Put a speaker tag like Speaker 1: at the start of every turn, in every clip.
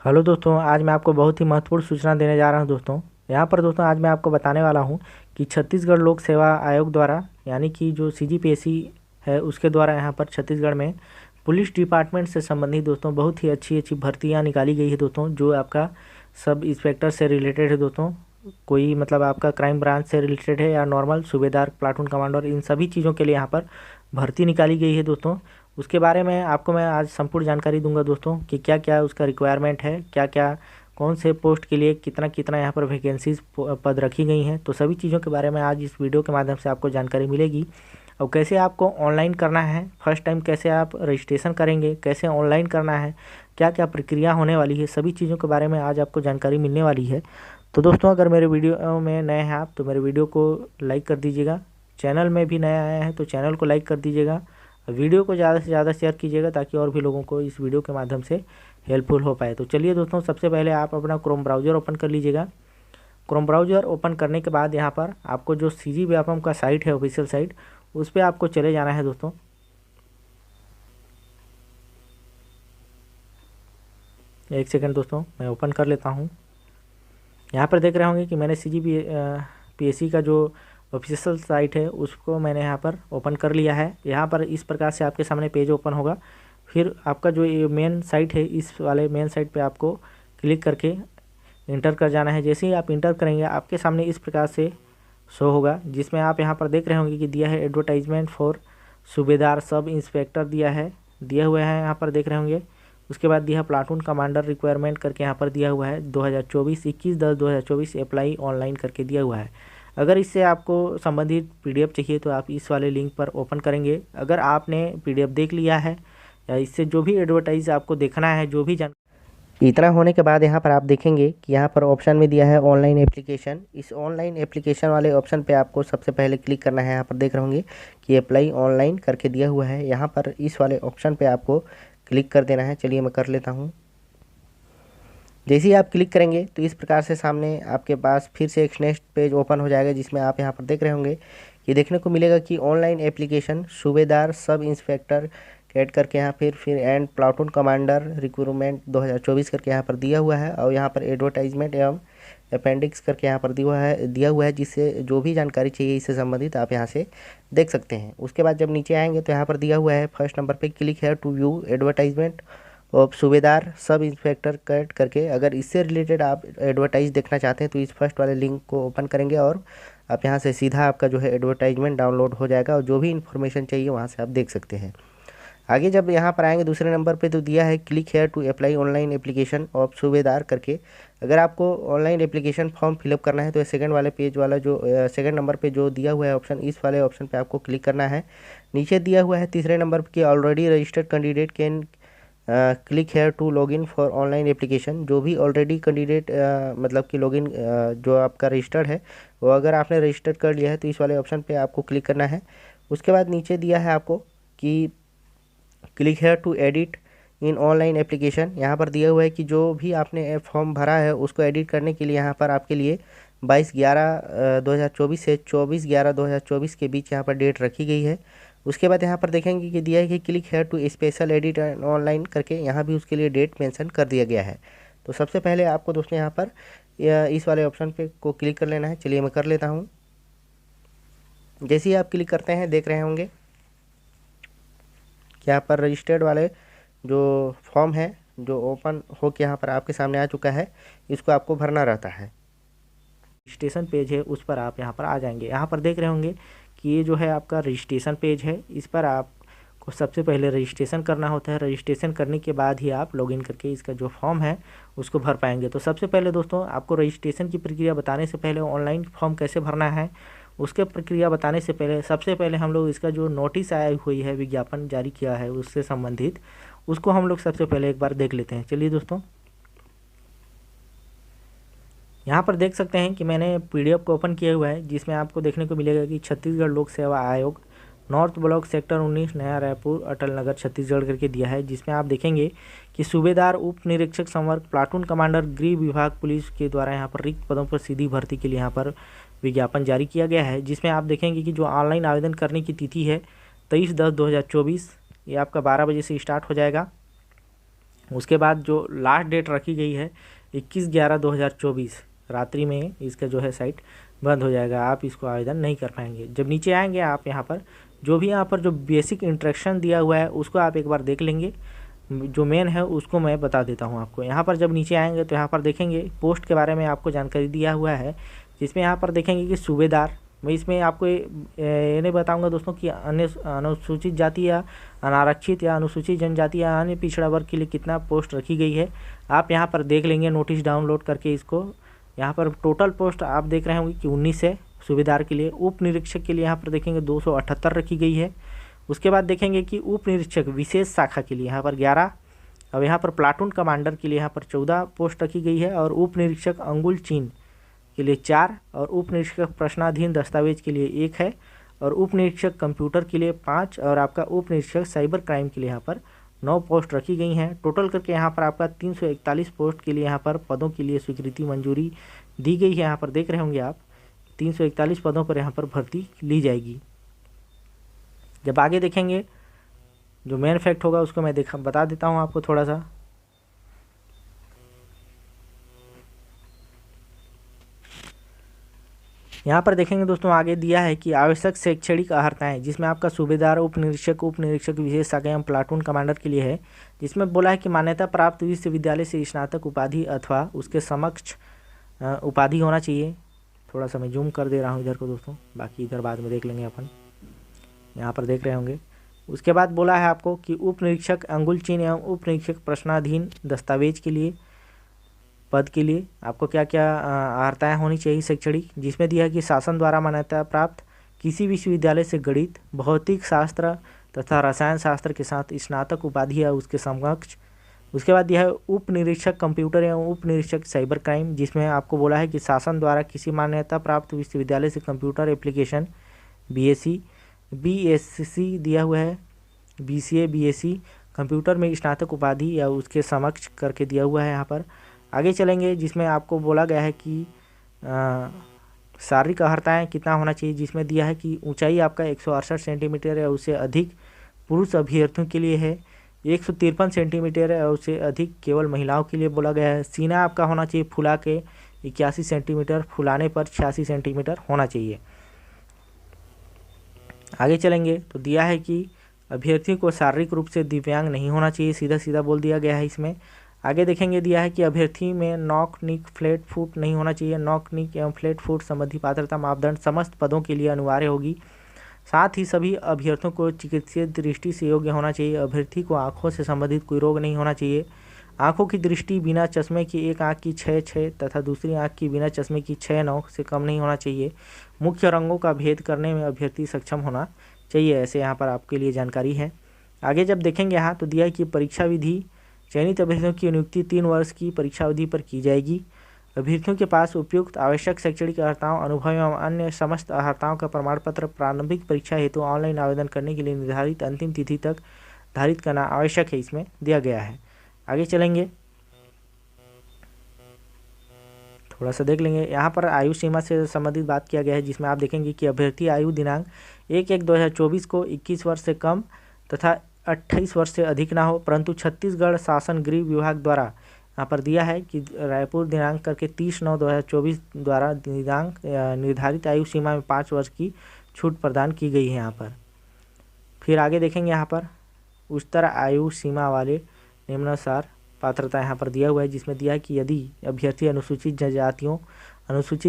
Speaker 1: Hello दोस्तों, आज मैं आपको बहुत ही महत्वपूर्ण सूचना देने जा रहा हूं दोस्तों। यहाँ पर दोस्तों आज मैं आपको बताने वाला हूं कि छत्तीसगढ़ लोक सेवा आयोग द्वारा यानी कि जो सीजीपीएससी है उसके द्वारा यहाँ पर छत्तीसगढ़ में पुलिस डिपार्टमेंट से संबंधित दोस्तों बहुत ही अच्छी अच्छी भर्तियाँ निकाली गई है दोस्तों। जो आपका सब इंस्पेक्टर से रिलेटेड है दोस्तों, कोई मतलब आपका क्राइम ब्रांच से रिलेटेड है या नॉर्मल सूबेदार, प्लाटून कमांडर, इन सभी चीज़ों के लिए यहाँ पर भर्ती निकाली गई है दोस्तों। उसके बारे में आपको मैं आज संपूर्ण जानकारी दूंगा दोस्तों कि क्या क्या उसका रिक्वायरमेंट है, क्या क्या कौन से पोस्ट के लिए कितना कितना यहाँ पर वैकेंसीज पद रखी गई हैं। तो सभी चीज़ों के बारे में आज इस वीडियो के माध्यम से आपको जानकारी मिलेगी। और कैसे आपको ऑनलाइन करना है, फर्स्ट टाइम कैसे आप रजिस्ट्रेशन करेंगे, कैसे ऑनलाइन करना है, क्या क्या प्रक्रिया होने वाली है, सभी चीज़ों के बारे में आज आपको जानकारी मिलने वाली है। तो दोस्तों अगर मेरे वीडियो में नए हैं आप तो मेरे वीडियो को लाइक कर दीजिएगा। चैनल में भी नया आया है तो चैनल को लाइक कर दीजिएगा। वीडियो को ज़्यादा से ज़्यादा शेयर कीजिएगा ताकि और भी लोगों को इस वीडियो के माध्यम से हेल्पफुल हो पाए। तो चलिए दोस्तों, सबसे पहले आप अपना क्रोम ब्राउज़र ओपन कर लीजिएगा। क्रोम ब्राउज़र ओपन करने के बाद यहाँ पर आपको जो सीजी व्यापम का साइट है, ऑफिशियल साइट, उस पर आपको चले जाना है दोस्तों। एक सेकंड दोस्तों, मैं ओपन कर लेता हूँ। यहाँ पर देख रहे होंगे कि मैंने सीजीपीएससी का जो ऑफिशियल साइट है उसको मैंने यहाँ पर ओपन कर लिया है। यहाँ पर इस प्रकार से आपके सामने पेज ओपन होगा। फिर आपका जो ये मेन साइट है, इस वाले मेन साइट पे आपको क्लिक करके इंटर कर जाना है। जैसे ही आप इंटर करेंगे आपके सामने इस प्रकार से शो होगा, जिसमें आप यहाँ पर देख रहे होंगे कि दिया है एडवर्टाइजमेंट फॉर सूबेदार सब इंस्पेक्टर दिया हुआ है यहाँ पर देख रहे होंगे। उसके बाद दिया प्लाटून कमांडर रिक्वायरमेंट करके यहाँ पर दिया हुआ है 2024 21/10/2024 अप्लाई ऑनलाइन करके दिया हुआ है। अगर इससे आपको संबंधित पीडीएफ चाहिए तो आप इस वाले लिंक पर ओपन करेंगे। अगर आपने पीडीएफ देख लिया है या इससे जो भी एडवर्टाइज आपको देखना है, जो भी जान इतना होने के बाद यहाँ पर आप देखेंगे कि यहाँ पर ऑप्शन में दिया है ऑनलाइन एप्लीकेशन। इस ऑनलाइन एप्लीकेशन वाले ऑप्शन पे आपको सबसे पहले क्लिक करना है। यहाँ पर देख रहे होंगे कि अप्लाई ऑनलाइन करके दिया हुआ है। यहाँ पर इस वाले ऑप्शन पे आपको क्लिक कर देना है। चलिए मैं कर लेता हूँ। जैसे ही आप क्लिक करेंगे तो इस प्रकार से सामने आपके पास फिर से एक नेक्स्ट पेज ओपन हो जाएगा, जिसमें आप यहाँ पर देख रहे होंगे कि देखने को मिलेगा कि ऑनलाइन एप्लीकेशन सूबेदार सब इंस्पेक्टर कैट करके यहाँ फिर एंड प्लाटून कमांडर रिक्रूटमेंट 2024 करके यहाँ पर दिया हुआ है। और यहाँ पर एडवर्टाइजमेंट एवं अपेंडिक्स करके यहाँ पर दिया हुआ है जिससे जो भी जानकारी चाहिए इससे संबंधित आप यहाँ से देख सकते हैं। उसके बाद जब नीचे आएंगे तो यहाँ पर दिया हुआ है फर्स्ट नंबर पे क्लिक है टू व्यू एडवर्टाइजमेंट ऑफ सूबेदार सब इंस्पेक्टर कैट करके। अगर इससे रिलेटेड आप एडवर्टाइज देखना चाहते हैं तो इस फर्स्ट वाले लिंक को ओपन करेंगे और आप यहाँ से सीधा आपका जो है एडवर्टाइजमेंट डाउनलोड हो जाएगा और जो भी इन्फॉर्मेशन चाहिए वहाँ से आप देख सकते हैं। आगे जब यहाँ पर आएंगे दूसरे नंबर पे तो दिया है click here to apply online application of सूबेदार करके। अगर आपको ऑनलाइन एप्लीकेशन फॉर्म फिलअप करना है तो सेकंड वाले पेज वाला जो सेकंड नंबर पे जो दिया हुआ है ऑप्शन, इस वाले ऑप्शन पे आपको क्लिक करना है। नीचे दिया हुआ है तीसरे नंबर की already registered candidate can click here to login for online application. जो भी ऑलरेडी कैंडिडेट मतलब कि लॉगिन जो आपका रजिस्टर्ड है वो अगर आपने रजिस्टर्ड कर लिया है तो इस वाले ऑप्शन पे आपको क्लिक करना है। उसके बाद नीचे दिया है आपको कि click here to edit in online application. यहाँ पर दिया हुआ है कि जो भी आपने फॉर्म भरा है उसको एडिट करने के लिए यहाँ पर आपके लिए 22/11/2024 से 24/11/2024 के बीच यहाँ पर डेट रखी गई है। उसके बाद यहाँ पर देखेंगे कि दिया है कि click here to special edit online करके, यहाँ भी उसके लिए डेट मेंशन कर दिया गया है। तो सबसे पहले आपको दोस्तों यहाँ पर इस वाले ऑप्शन पे को क्लिक कर लेना है। चलिए मैं कर लेता हूँ। जैसे ही आप क्लिक करते हैं देख रहे होंगे कि यहाँ पर रजिस्टर्ड वाले जो फॉर्म है जो ओपन हो के यहाँ पर आपके सामने आ चुका है, इसको आपको भरना रहता है। रजिस्ट्रेशन पेज है उस पर आप यहाँ पर आ जाएंगे। यहाँ पर देख रहे होंगे कि ये जो है आपका रजिस्ट्रेशन पेज है। इस पर आपको सबसे पहले रजिस्ट्रेशन करना होता है। रजिस्ट्रेशन करने के बाद ही आप लॉगिन करके इसका जो फॉर्म है उसको भर पाएंगे। तो सबसे पहले दोस्तों आपको रजिस्ट्रेशन की प्रक्रिया बताने से पहले, ऑनलाइन फॉर्म कैसे भरना है उसके प्रक्रिया बताने से पहले, सबसे पहले हम लोग इसका जो नोटिस आई हुई है, विज्ञापन जारी किया है उससे संबंधित, उसको हम लोग सबसे पहले एक बार देख लेते हैं। चलिए दोस्तों, यहाँ पर देख सकते हैं कि मैंने पीडीएफ को ओपन किया हुआ है, जिसमें आपको देखने को मिलेगा कि छत्तीसगढ़ लोक सेवा आयोग नॉर्थ ब्लॉक सेक्टर 19 नया रायपुर अटल नगर छत्तीसगढ़ करके दिया है। जिसमें आप देखेंगे कि सूबेदार उप निरीक्षक संवर्ग प्लाटून कमांडर गृह विभाग पुलिस के द्वारा यहाँ पर रिक्त पदों पर सीधी भर्ती के लिए यहाँ पर विज्ञापन जारी किया गया है। जिसमें आप देखेंगे कि जो ऑनलाइन आवेदन करने की तिथि है 23/10/2024, ये आपका 12 बजे से स्टार्ट हो जाएगा। उसके बाद जो लास्ट डेट रखी गई है 21/11/2024 रात्रि में इसका जो है साइट बंद हो जाएगा, आप इसको आवेदन नहीं कर पाएंगे। जब नीचे आएंगे आप यहाँ पर जो बेसिक इंस्ट्रक्शन दिया हुआ है उसको आप एक बार देख लेंगे। जो मेन है उसको मैं बता देता हूँ आपको। यहाँ पर जब नीचे आएंगे तो यहाँ पर देखेंगे पोस्ट के बारे में आपको जानकारी दिया हुआ है, जिसमें यहाँ पर देखेंगे कि सूबेदार। मैं इसमें आपको ये नहीं बताऊंगा दोस्तों कि अन्य अनुसूचित जाति या अनारक्षित या अनुसूचित जनजाति या अन्य पिछड़ा वर्ग के लिए कितना पोस्ट रखी गई है। आप यहाँ पर देख लेंगे नोटिस डाउनलोड करके इसको। यहाँ पर टोटल पोस्ट आप देख रहे होंगे कि 19 है सूबेदार के लिए। उप निरीक्षक के लिए यहाँ पर देखेंगे 278 रखी गई है। उसके बाद देखेंगे कि उप निरीक्षक विशेष शाखा के लिए यहाँ पर 11। अब यहाँ पर प्लाटून कमांडर के लिए यहाँ पर 14 पोस्ट रखी गई है, और उप निरीक्षक अंगुल चीन के लिए 4, और उप निरीक्षक प्रश्नाधीन दस्तावेज के लिए 1 है, और उप निरीक्षक कंप्यूटर के लिए 5, और आपका उप निरीक्षक साइबर क्राइम के लिए यहाँ पर 9 पोस्ट रखी गई हैं। टोटल करके यहाँ पर आपका 341 पोस्ट के लिए यहाँ पर पदों के लिए स्वीकृति मंजूरी दी गई है। यहाँ पर देख रहे होंगे आप 341 पदों पर यहाँ पर भर्ती ली जाएगी। जब आगे देखेंगे जो मेन फैक्ट होगा उसको मैं बता देता हूँ आपको थोड़ा सा। यहाँ पर देखेंगे दोस्तों आगे दिया है कि आवश्यक शैक्षणिक अर्हताएं, जिसमें आपका सूबेदार, उप निरीक्षक विशेष शाखा एवं प्लाटून कमांडर के लिए है, जिसमें बोला है कि मान्यता प्राप्त विश्वविद्यालय से स्नातक उपाधि अथवा उसके समक्ष उपाधि होना चाहिए। थोड़ा सा मैं जूम कर दे रहा हूँ इधर को दोस्तों, बाकी इधर बाद में देख लेंगे अपन। यहाँ पर देख रहे होंगे। उसके बाद बोला है आपको कि उप निरीक्षक अंगुल चीन एवं उप निरीक्षक प्रश्नाधीन दस्तावेज के लिए पद के लिए आपको क्या क्या अर्हताएँ होनी चाहिए शैक्षणिक, जिसमें दिया है कि शासन द्वारा मान्यता प्राप्त किसी विश्वविद्यालय से गणित, भौतिक शास्त्र तथा रसायन शास्त्र के साथ स्नातक उपाधि या उसके समकक्ष। उसके बाद दिया है उप निरीक्षक कंप्यूटर एवं उप निरीक्षक साइबर क्राइम, जिसमें आपको बोला है कि शासन द्वारा किसी मान्यता प्राप्त विश्वविद्यालय से कंप्यूटर एप्लीकेशन BSc दिया हुआ है, BCA BSc कंप्यूटर में स्नातक उपाधि या उसके समक्ष करके दिया हुआ है। यहाँ पर आगे चलेंगे, जिसमें आपको बोला गया है कि शारीरिक अर्हताएँ कितना होना चाहिए, जिसमें दिया है कि ऊंचाई आपका 168 सेंटीमीटर या उससे अधिक पुरुष अभ्यर्थियों के लिए है, 153 सेंटीमीटर या उससे अधिक केवल महिलाओं के लिए बोला गया है। सीना आपका होना चाहिए फुला के 81 सेंटीमीटर, फुलाने पर 86 सेंटीमीटर होना चाहिए। आगे चलेंगे तो दिया है कि अभ्यर्थी को शारीरिक रूप से दिव्यांग नहीं होना चाहिए, सीधा सीधा बोल दिया गया है इसमें। आगे देखेंगे दिया है कि अभ्यर्थी में नॉक निक फ्लैट फुट नहीं होना चाहिए। नॉक निक एवं फ्लैट फुट संबंधी पात्रता मापदंड समस्त पदों के लिए अनिवार्य होगी। साथ ही सभी अभ्यर्थियों को चिकित्सीय दृष्टि से योग्य होना चाहिए। अभ्यर्थी को आंखों से संबंधित कोई रोग नहीं होना चाहिए। आंखों की दृष्टि बिना चश्मे की एक आंख की 6/6 तथा दूसरी आंख की बिना चश्मे की 6/9 से कम नहीं होना चाहिए। मुख्य रंगों का भेद करने में अभ्यर्थी सक्षम होना चाहिए, ऐसे यहाँ पर आपके लिए जानकारी है। आगे जब देखेंगे यहाँ तो दिया है कि परीक्षा विधि, चयनित अभ्यर्थियों की नियुक्ति 3 वर्ष की परीक्षा अवधि पर की जाएगी। अभ्यर्थियों के पास उपयुक्त आवश्यक शैक्षणिक अर्हताओं, अनुभव एवं अन्य समस्त अर्हताओं का प्रमाण पत्र प्रारंभिक परीक्षा हेतु ऑनलाइन आवेदन करने के लिए निर्धारित अंतिम तिथि तक धारित करना आवश्यक है, इसमें दिया गया है। आगे चलेंगे थोड़ा सा देख लेंगे। यहाँ पर आयु सीमा से संबंधित बात किया गया है, जिसमें आप देखेंगे कि अभ्यर्थी आयु दिनांक 1/1/2024 को 21 वर्ष से कम तथा 28 वर्ष से अधिक ना हो, परंतु छत्तीसगढ़ शासन गृह विभाग द्वारा यहाँ पर दिया है कि रायपुर दिनांक करके 30/9/2024 द्वारा दिनांक निर्धारित आयु सीमा में 5 वर्ष की छूट प्रदान की गई है यहाँ पर। फिर आगे देखेंगे यहाँ पर उच्चतर आयु सीमा वाले निम्नानुसार पात्रता यहाँ पर दिया हुआ है, जिसमें दिया है कि यदि अभ्यर्थी अनुसूचित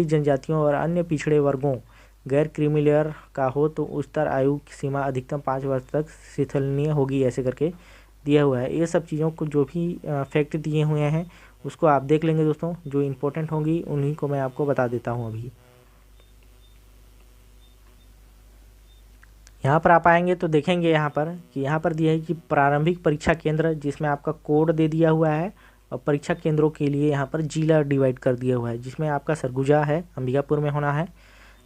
Speaker 1: जनजातियों और अन्य पिछड़े वर्गों गैर क्रीमी लेयर का हो तो उच्चतर आयु सीमा अधिकतम 5 वर्ष तक शिथिलनीय होगी, ऐसे करके दिया हुआ है। ये सब चीज़ों को जो भी फैक्ट दिए हुए हैं उसको आप देख लेंगे दोस्तों, जो इम्पोर्टेंट होंगी उन्हीं को मैं आपको बता देता हूँ अभी। यहाँ पर आप आएंगे तो देखेंगे यहाँ पर कि यहाँ पर दिया है कि प्रारंभिक परीक्षा केंद्र, जिसमें आपका कोड दे दिया हुआ है, और परीक्षा केंद्रों के लिए यहाँ पर जिला डिवाइड कर दिया हुआ है, जिसमें आपका सरगुजा है अंबिकापुर में होना है,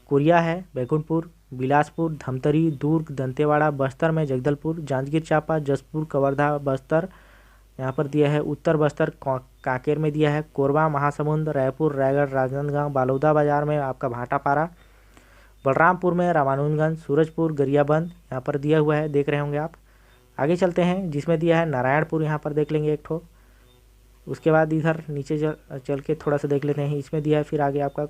Speaker 1: कोरिया है बैकुंठपुर, बिलासपुर, धमतरी, दुर्ग, दंतेवाड़ा, बस्तर में जगदलपुर, जांजगीर चांपा, जसपुर, कवर्धा, बस्तर यहाँ पर दिया है, उत्तर बस्तर कांकेर में दिया है, कोरबा, महासमुंद, रायपुर, रायगढ़, राजनांदगांव, बालोदा बाजार में आपका भाटापारा, बलरामपुर में रामानुजगंज, सूरजपुर, गरियाबंद यहाँ पर दिया हुआ है, देख रहे होंगे आप। आगे चलते हैं, जिसमें दिया है नारायणपुर, यहाँ पर देख लेंगे एक ठो, उसके बाद इधर नीचे चल के थोड़ा सा देख लेते हैं। इसमें दिया है फिर आगे आपका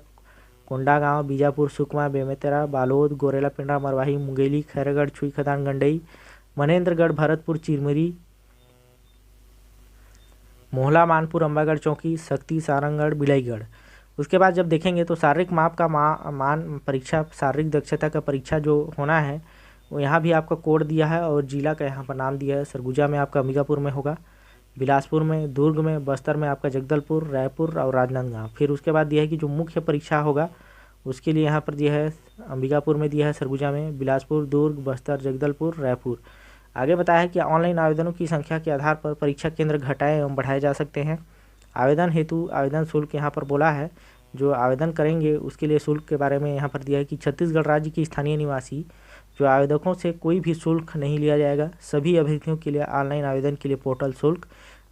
Speaker 1: कोंडागांव, बीजापुर, सुकमा, बेमेतरा, बालोद, गोरेला पिंडा, मरवाही, मुंगेली, खैरगढ़, छुई खदान, गंडई, मनेन्द्रगढ़, भरतपुर, चिरमिरी, मोहला, मानपुर, अम्बागढ़ चौकी, शक्ति, सारंगगढ़, बिलाईगढ़। उसके बाद जब देखेंगे तो शारीरिक माप का मान परीक्षा, शारीरिक दक्षता का परीक्षा जो होना है वो यहाँ भी आपका कोड दिया है और जिला का यहाँ पर नाम दिया है। सरगुजा में आपका अंबिकापुर में होगा, बिलासपुर में, दुर्ग में, बस्तर में आपका जगदलपुर, रायपुर और राजनांदगांव। फिर उसके बाद दिया है कि जो मुख्य परीक्षा होगा उसके लिए यहाँ पर दिया है अंबिकापुर में दिया है, सरगुजा में, बिलासपुर, दुर्ग, बस्तर, जगदलपुर, रायपुर। आगे बताया है कि ऑनलाइन आवेदनों की संख्या के आधार पर परीक्षा केंद्र घटाए एवं बढ़ाए जा सकते हैं। आवेदन हेतु आवेदन शुल्क यहाँ पर बोला है, जो आवेदन करेंगे उसके लिए शुल्क के बारे में यहाँ पर दिया है कि छत्तीसगढ़ राज्य की स्थानीय निवासी जो आवेदकों से कोई भी शुल्क नहीं लिया जाएगा। सभी अभ्यर्थियों के लिए ऑनलाइन आवेदन के लिए पोर्टल शुल्क,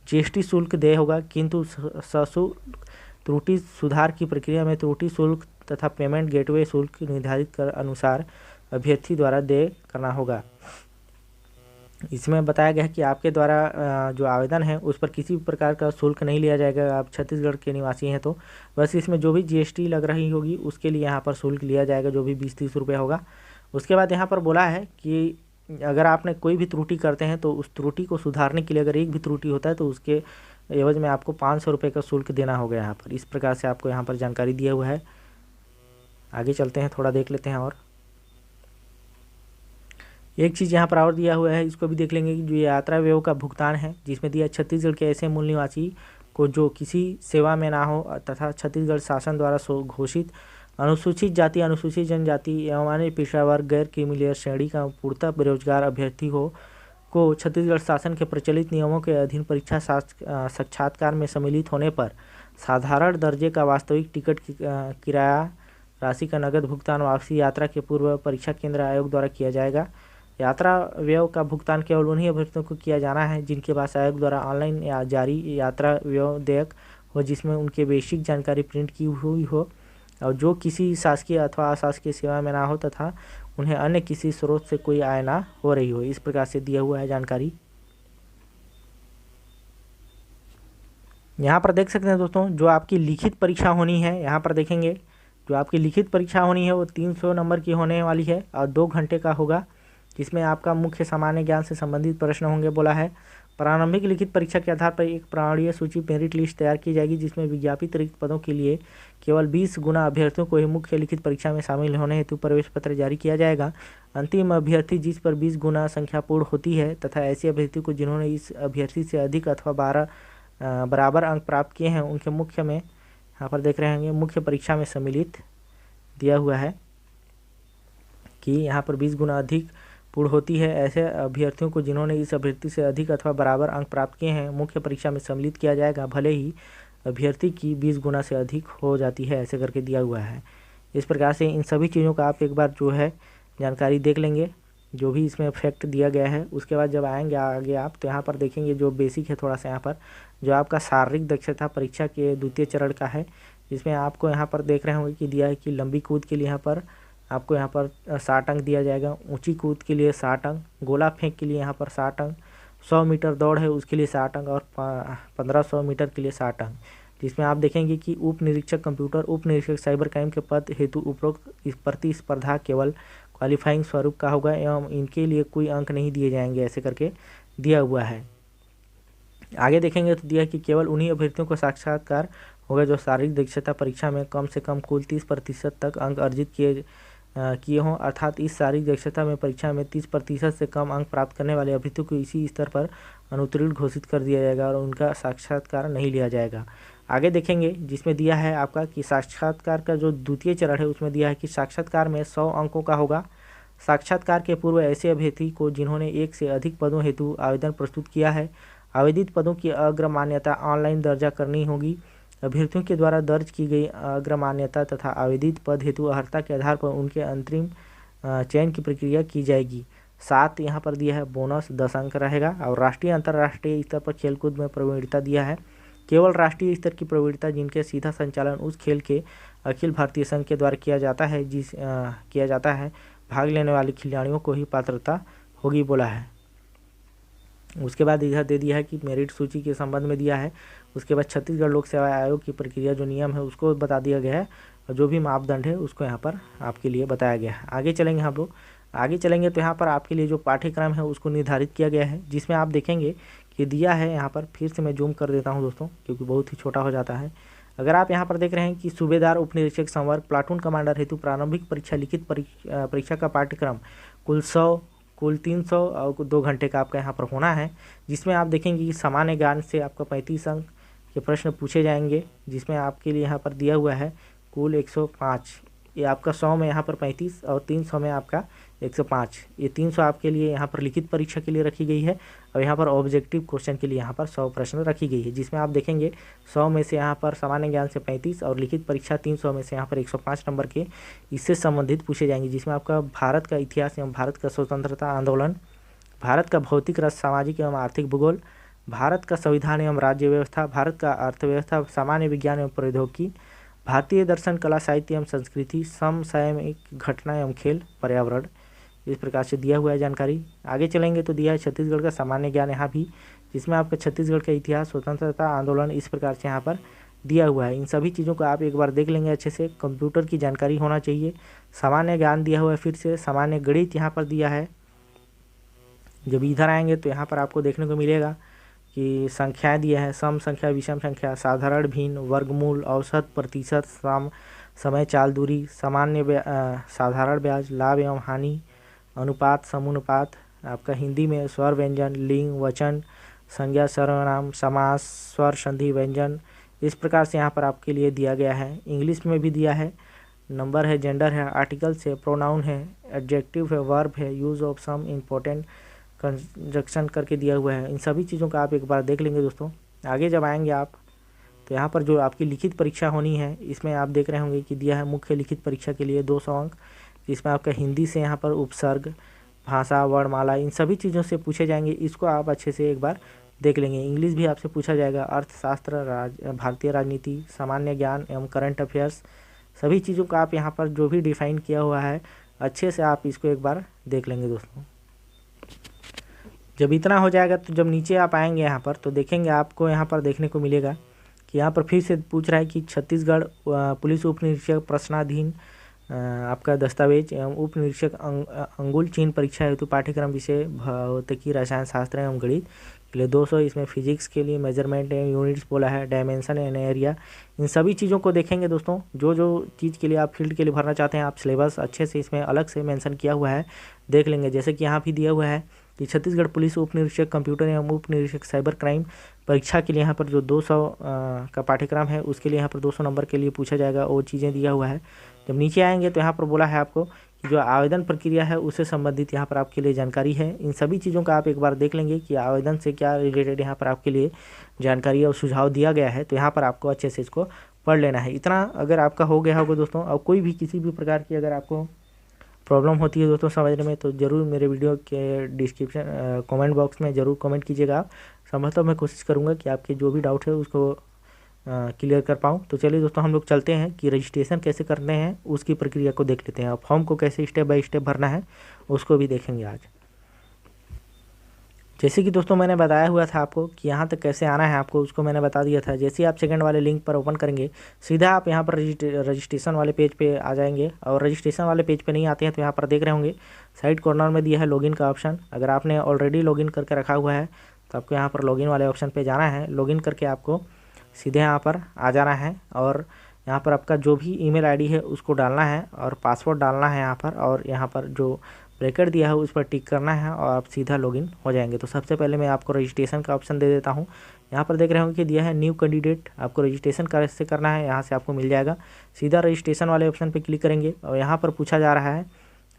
Speaker 1: जीएसटी शुल्क देय होगा, किंतु सशुल्क त्रुटि सुधार की प्रक्रिया में त्रुटि शुल्क तथा पेमेंट गेटवे शुल्क निर्धारित कर अनुसार अभ्यर्थी द्वारा देय करना होगा। इसमें बताया गया है कि आपके द्वारा जो आवेदन है उस पर किसी भी प्रकार का शुल्क नहीं लिया जाएगा। आप छत्तीसगढ़ के निवासी हैं तो बस इसमें जो भी जीएसटी लग रही होगी उसके लिए यहाँ पर शुल्क लिया जाएगा, जो भी 20-30 रुपये होगा। उसके बाद यहाँ पर बोला है कि अगर आपने कोई भी त्रुटि करते हैं तो उस त्रुटि को सुधारने के लिए अगर एक भी त्रुटि होता है तो उसके एवज में आपको 500 रुपये का शुल्क देना होगा यहाँ पर। इस प्रकार से आपको यहाँ पर जानकारी दिया हुआ है। आगे चलते हैं, थोड़ा देख लेते हैं। और एक चीज़ यहाँ पर और दिया हुआ है, इसको भी देख लेंगे कि जो यात्रा व्यय का भुगतान है, जिसमें दिया छत्तीसगढ़ के ऐसे मूल निवासी को जो किसी सेवा में ना हो तथा छत्तीसगढ़ शासन द्वारा घोषित अनुसूचित जाति, अनुसूचित जनजाति एवं अन्य पिछड़ा वर्ग, गैर क्रीमी श्रेणी का पूर्णतः बेरोजगार अभ्यर्थी हो को छत्तीसगढ़ शासन के प्रचलित नियमों के अधीन परीक्षा साक्षात्कार में सम्मिलित होने पर साधारण दर्जे का वास्तविक टिकट किराया राशि का नगद भुगतान वापसी यात्रा के पूर्व परीक्षा केंद्र आयोग द्वारा किया जाएगा। यात्रा व्यय का भुगतान केवल उन्हीं अभ्यर्थियों को किया जाना है जिनके पास आयोग द्वारा ऑनलाइन या जारी यात्रा व्यय देयक हो, जिसमें उनके बेसिक जानकारी प्रिंट की हुई हो और जो किसी शासकीय अथवा अशासकीय सेवा में ना हो तथा उन्हें अन्य किसी स्रोत से कोई आय ना हो रही हो। इस प्रकार से दिया हुआ है जानकारी। यहाँ पर देख सकते हैं दोस्तों, जो आपकी लिखित परीक्षा होनी है, यहाँ पर देखेंगे जो आपकी लिखित परीक्षा होनी है वो 300 नंबर की होने वाली है और 2 घंटे का होगा, जिसमें आपका मुख्य सामान्य ज्ञान से संबंधित प्रश्न होंगे बोला है। प्रारंभिक लिखित परीक्षा के आधार पर एक प्राणीय सूची मेरिट लिस्ट तैयार की जाएगी, जिसमें विज्ञापित रिक्त पदों के लिए केवल 20 गुना अभ्यर्थियों को ही मुख्य लिखित परीक्षा में शामिल होने हेतु प्रवेश पत्र जारी किया जाएगा। अंतिम अभ्यर्थी जिस पर 20 गुना संख्या पूर्ण होती है तथा ऐसे अभ्यर्थी को जिन्होंने इस अभ्यर्थी से अधिक अथवा बराबर अंक प्राप्त किए हैं उनके मुख्य में, यहाँ पर देख रहे होंगे, मुख्य परीक्षा में सम्मिलित दिया हुआ है कि यहाँ पर 20 गुना अधिक पूर्ण होती है। ऐसे अभ्यर्थियों को जिन्होंने इस अभ्यर्थी से अधिक अथवा बराबर अंक प्राप्त किए हैं मुख्य परीक्षा में सम्मिलित किया जाएगा, भले ही अभ्यर्थी की 20 गुना से अधिक हो जाती है, ऐसे करके दिया हुआ है। इस प्रकार से इन सभी चीज़ों का आप एक बार जो है जानकारी देख लेंगे, जो भी इसमें फैक्ट दिया गया है। उसके बाद जब आएंगे आगे आप तो यहाँ पर देखेंगे जो बेसिक है थोड़ा सा, यहाँ पर जो आपका शारीरिक दक्षता परीक्षा के द्वितीय चरण का है, जिसमें आपको यहाँ पर देख रहे होंगे कि दिया है कि लंबी कूद के लिए यहाँ पर आपको यहाँ पर 60 अंक दिया जाएगा, ऊंची कूद के लिए 60 अंक, गोला फेंक के लिए यहाँ पर 60 अंक, 100 मीटर दौड़ है उसके लिए 60 अंक और 1500 मीटर के लिए 60 अंक। जिसमें आप देखेंगे कि उप निरीक्षक कंप्यूटर, उप निरीक्षक साइबर क्राइम के पद हेतु उपरोक्त प्रतिस्पर्धा केवल क्वालिफाइंग स्वरूप का होगा एवं इनके लिए कोई अंक नहीं दिए जाएंगे, ऐसे करके दिया हुआ है। आगे देखेंगे तो दिया कि केवल उन्हीं अभ्यर्थियों को साक्षात्कार होगा जो शारीरिक दक्षता परीक्षा में कम से कम कुल 30% तक अंक अर्जित किए हों, अर्थात इस शारीरिक दक्षता में परीक्षा में 30% से कम अंक प्राप्त करने वाले अभ्यर्थियों को इसी स्तर पर अनुत्तीर्ण घोषित कर दिया जाएगा और उनका साक्षात्कार नहीं लिया जाएगा। आगे देखेंगे जिसमें दिया है आपका कि साक्षात्कार का जो द्वितीय चरण है उसमें दिया है कि साक्षात्कार में 100 अंकों का होगा। साक्षात्कार के पूर्व ऐसे अभ्यर्थी को जिन्होंने एक से अधिक पदों हेतु आवेदन प्रस्तुत किया है, आवेदित पदों की अग्रमान्यता ऑनलाइन दर्जा करनी होगी। अभ्यर्थियों के द्वारा दर्ज की गई अग्रमान्यता तथा आवेदित पद हेतु अर्हता के आधार पर उनके अंतरिम चयन की प्रक्रिया की जाएगी। साथ यहाँ पर दिया है बोनस 10 अंक रहेगा और राष्ट्रीय अंतर्राष्ट्रीय स्तर पर खेलकूद में प्रवीणता दिया है। केवल राष्ट्रीय स्तर की प्रवीणता जिनके सीधा संचालन उस खेल के अखिल भारतीय संघ के द्वारा किया जाता है, भाग लेने वाले खिलाड़ियों को ही पात्रता होगी बोला है। उसके बाद इधर दे दिया है कि मेरिट सूची के संबंध में दिया है। उसके बाद छत्तीसगढ़ लोक सेवा आयोग की प्रक्रिया जो नियम है उसको बता दिया गया है, और जो भी मापदंड है उसको यहाँ पर आपके लिए बताया गया है। आगे चलेंगे हम लोग, आगे चलेंगे तो यहाँ पर आपके लिए जो पाठ्यक्रम है उसको निर्धारित किया गया है, जिसमें आप देखेंगे कि दिया है यहाँ पर, फिर से मैं जूम कर देता हूँ दोस्तों क्योंकि बहुत ही छोटा हो जाता है। अगर आप यहाँ पर देख रहे हैं कि सूबेदार उपनिरीक्षक संवर्ग प्लाटून कमांडर हेतु प्रारंभिक परीक्षा लिखित परीक्षा का पाठ्यक्रम कुल 300 और 2 घंटे का आपका यहाँ पर होना है, जिसमें आप देखेंगे कि सामान्य ज्ञान से आपका 35 अंक के प्रश्न पूछे जाएंगे, जिसमें आपके लिए यहाँ पर दिया हुआ है कुल 105। ये आपका 100 में यहाँ पर 35 और 300 में आपका 105। ये 300 आपके लिए यहाँ पर लिखित परीक्षा के लिए रखी गई है, और यहाँ पर ऑब्जेक्टिव क्वेश्चन के लिए यहाँ पर 100 प्रश्न रखी गई है, जिसमें आप देखेंगे 100 में से यहाँ पर सामान्य ज्ञान से 35 और लिखित परीक्षा 300 में से यहाँ पर 105 नंबर के इससे संबंधित पूछे जाएंगे, जिसमें आपका भारत का इतिहास एवं भारत का स्वतंत्रता आंदोलन, भारत का भौतिक रस, सामाजिक एवं आर्थिक भूगोल, भारत का संविधान एवं राज्य व्यवस्था, भारत का अर्थव्यवस्था, सामान्य विज्ञान एवं प्रौद्योगिकी, भारतीय दर्शन, कला, साहित्य एवं संस्कृति, समसामयिक घटना एवं खेल, पर्यावरण। इस प्रकार से दिया हुआ है जानकारी। आगे चलेंगे तो दिया है छत्तीसगढ़ का सामान्य ज्ञान यहाँ भी, जिसमें आपका छत्तीसगढ़ का इतिहास, स्वतंत्रता आंदोलन इस प्रकार से यहाँ पर दिया हुआ है। इन सभी चीज़ों को आप एक बार देख लेंगे अच्छे से। कंप्यूटर की जानकारी होना चाहिए। सामान्य ज्ञान दिया हुआ है, फिर से सामान्य गणित यहाँ पर दिया है। जब इधर आएंगे तो यहाँ पर आपको देखने को मिलेगा कि संख्याएं दिया है, सम संख्या, विषम संख्या, साधारण, भिन्न, वर्गमूल, औसत, प्रतिशत, समय, चाल, दूरी, साधारण ब्याज, लाभ एवं हानि, अनुपात, समूनुपात, आपका हिंदी में स्वर व्यंजन, लिंग, वचन, संज्ञा, सर्वनाम, समास, स्वर संधि, व्यंजन, इस प्रकार से यहाँ पर आपके लिए दिया गया है। इंग्लिश में भी दिया है, नंबर है, जेंडर है, आर्टिकल्स है, प्रोनाउन है, एडजेक्टिव है, वर्ब है, use of some important conjunction करके दिया हुआ है। इन सभी चीज़ों का आप एक बार देख लेंगे दोस्तों। आगे जब आएंगे आप तो यहाँ पर जो आपकी लिखित परीक्षा होनी है, इसमें आप देख रहे होंगे कि दिया है मुख्य लिखित परीक्षा के लिए 200 अंक, जिसमें आपका हिंदी से यहाँ पर उपसर्ग, भाषा, वर्णमाला, इन सभी चीज़ों से पूछे जाएंगे। इसको आप अच्छे से एक बार देख लेंगे। इंग्लिश भी आपसे पूछा जाएगा, अर्थशास्त्र, भारतीय राजनीति, सामान्य ज्ञान एवं करंट अफेयर्स, सभी चीज़ों का आप यहाँ पर जो भी डिफाइन किया हुआ है अच्छे से आप इसको एक बार देख लेंगे दोस्तों। जब इतना हो जाएगा तो जब नीचे आप आएंगे यहाँ पर तो देखेंगे आपको यहाँ पर देखने को मिलेगा कि यहाँ पर फिर से पूछ रहा है कि छत्तीसगढ़ पुलिस उप निरीक्षक प्रश्नाधीन आपका दस्तावेज एवं उप निरीक्षक अंगुल चिन्ह परीक्षा हेतु पाठ्यक्रम विषय भौतिकी, रसायन शास्त्र एवं गणित के लिए 200। इसमें फिजिक्स के लिए मेजरमेंट एवं यूनिट्स बोला है, डायमेंशन एंड एरिया, इन सभी चीज़ों को देखेंगे दोस्तों। जो जो चीज़ के लिए आप फील्ड के लिए भरना चाहते हैं, आप सिलेबस अच्छे से इसमें अलग से मेंशन किया हुआ है, देख लेंगे। जैसे कि यहाँ भी दिया हुआ है कि छत्तीसगढ़ पुलिस उप निरीक्षक कंप्यूटर एवं उप निरीक्षक साइबर क्राइम परीक्षा के लिए यहाँ पर जो 200 का पाठ्यक्रम है उसके लिए यहाँ पर 200 नंबर के लिए पूछा जाएगा, वो चीज़ें दिया हुआ है। जब नीचे आएंगे तो यहाँ पर बोला है आपको कि जो आवेदन प्रक्रिया है उससे संबंधित यहाँ पर आपके लिए जानकारी है। इन सभी चीज़ों का आप एक बार देख लेंगे कि आवेदन से क्या रिलेटेड यहाँ पर आपके लिए जानकारी और सुझाव दिया गया है, तो यहाँ पर आपको अच्छे से इसको पढ़ लेना है। इतना अगर आपका हो गया होगा दोस्तों, और कोई भी किसी भी प्रकार की अगर आपको प्रॉब्लम होती है दोस्तों समझने में, तो ज़रूर मेरे वीडियो के डिस्क्रिप्शन कमेंट बॉक्स में ज़रूर कमेंट कीजिएगा आप। संभवतः मैं कोशिश करूँगा कि आपके जो भी डाउट है उसको क्लियर कर पाऊँ। तो चलिए दोस्तों हम लोग चलते हैं कि रजिस्ट्रेशन कैसे करने हैं उसकी प्रक्रिया को देख लेते हैं, और फॉर्म को कैसे स्टेप बाय स्टेप भरना है उसको भी देखेंगे आज। जैसे कि दोस्तों मैंने बताया हुआ था आपको कि यहाँ तक कैसे आना है आपको, उसको मैंने बता दिया था। जैसे ही आप सेकंड वाले लिंक पर ओपन करेंगे सीधा आप यहाँ पर रजिस्ट्रेशन वाले पेज पे आ जाएंगे। और रजिस्ट्रेशन वाले पेज पे नहीं आते हैं तो यहाँ पर देख रहे होंगे साइड कॉर्नर में दिया है लॉगिन का ऑप्शन। अगर आपने ऑलरेडी लॉगिन करके रखा हुआ है तो आपको यहाँ पर लॉगिन वाले ऑप्शन पर जाना है। लॉगिन करके आपको सीधे यहाँ पर आ जाना है, और यहाँ पर आपका जो भी ईमेल आईडी है उसको डालना है और पासवर्ड डालना है यहाँ पर, और यहाँ पर जो ब्रैकेट दिया है उस पर टिक करना है और आप सीधा लॉगिन हो जाएंगे। तो सबसे पहले मैं आपको रजिस्ट्रेशन का ऑप्शन दे देता हूँ। यहाँ पर देख रहे होंगे कि दिया है न्यू कैंडिडेट, आपको रजिस्ट्रेशन कैसे करना है यहाँ से आपको मिल जाएगा। सीधा रजिस्ट्रेशन वाले ऑप्शन पर क्लिक करेंगे और यहाँ पर पूछा जा रहा है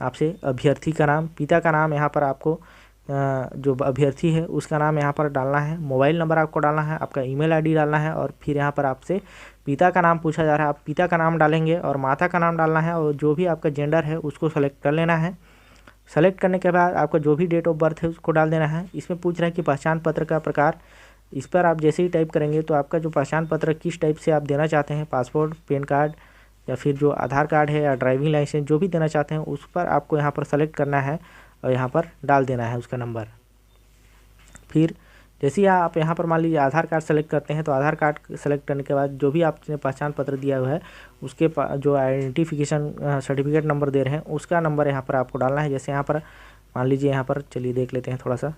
Speaker 1: आपसे अभ्यर्थी का नाम, पिता का नाम, यहाँ पर आपको जो अभ्यर्थी है उसका नाम यहाँ पर डालना है, मोबाइल नंबर आपको डालना है, आपका ईमेल आईडी डालना है, और फिर यहाँ पर आपसे पिता का नाम पूछा जा रहा है, आप पिता का नाम डालेंगे और माता का नाम डालना है, और जो भी आपका जेंडर है उसको सेलेक्ट कर लेना है। सेलेक्ट करने के बाद आपका जो भी डेट ऑफ बर्थ है उसको डाल देना है। इसमें पूछ रहा है कि पहचान पत्र का प्रकार, इस पर आप जैसे ही टाइप करेंगे तो आपका जो पहचान पत्र किस टाइप से आप देना चाहते हैं, पासपोर्ट, पैन कार्ड या फिर जो आधार कार्ड है या ड्राइविंग लाइसेंस, जो भी देना चाहते हैं उस पर आपको यहाँ पर सेलेक्ट करना है और यहाँ पर डाल देना है उसका नंबर। फिर जैसे ही आप यहाँ पर मान लीजिए आधार कार्ड सेलेक्ट करते हैं, तो आधार कार्ड सेलेक्ट करने के बाद जो भी आपने पहचान पत्र दिया हुआ है उसके जो आइडेंटिफिकेशन सर्टिफिकेट नंबर दे रहे हैं उसका नंबर यहाँ पर आपको डालना है। जैसे यहाँ पर मान लीजिए, यहाँ पर चलिए देख लेते हैं थोड़ा सा।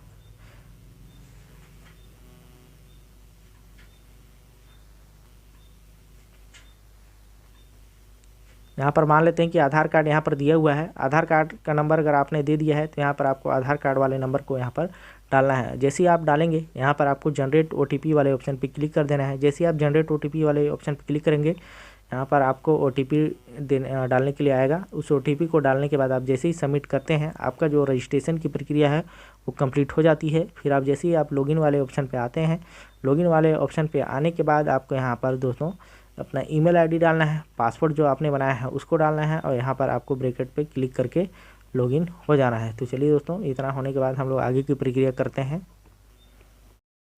Speaker 1: यहाँ पर मान लेते हैं कि आधार कार्ड यहाँ पर दिया हुआ है। आधार कार्ड का नंबर अगर आपने दे दिया है तो यहाँ पर आपको आधार कार्ड वाले नंबर को यहाँ पर डालना है। जैसे ही आप डालेंगे, यहाँ पर आपको जनरेट ओटीपी वाले ऑप्शन पे क्लिक कर देना है। जैसे ही आप जनरेट ओटीपी वाले ऑप्शन पे क्लिक करेंगे, यहाँ पर आपको ओटीपी डालने के लिए आएगा। उस ओटीपी को डालने के बाद आप जैसे ही सबमिट करते हैं, आपका जो रजिस्ट्रेशन की प्रक्रिया है वो कंप्लीट हो जाती है। फिर आप जैसे ही आप लॉगिन वाले ऑप्शन पे आते हैं, लॉगिन वाले ऑप्शन पे आने के बाद आपको यहाँ पर दोस्तों अपना ईमेल आईडी डालना है, पासवर्ड जो आपने बनाया है उसको डालना है, और यहाँ पर आपको ब्रैकेट पे क्लिक करके लॉगिन हो जाना है। तो चलिए दोस्तों, इतना होने के बाद हम लोग आगे की प्रक्रिया करते हैं।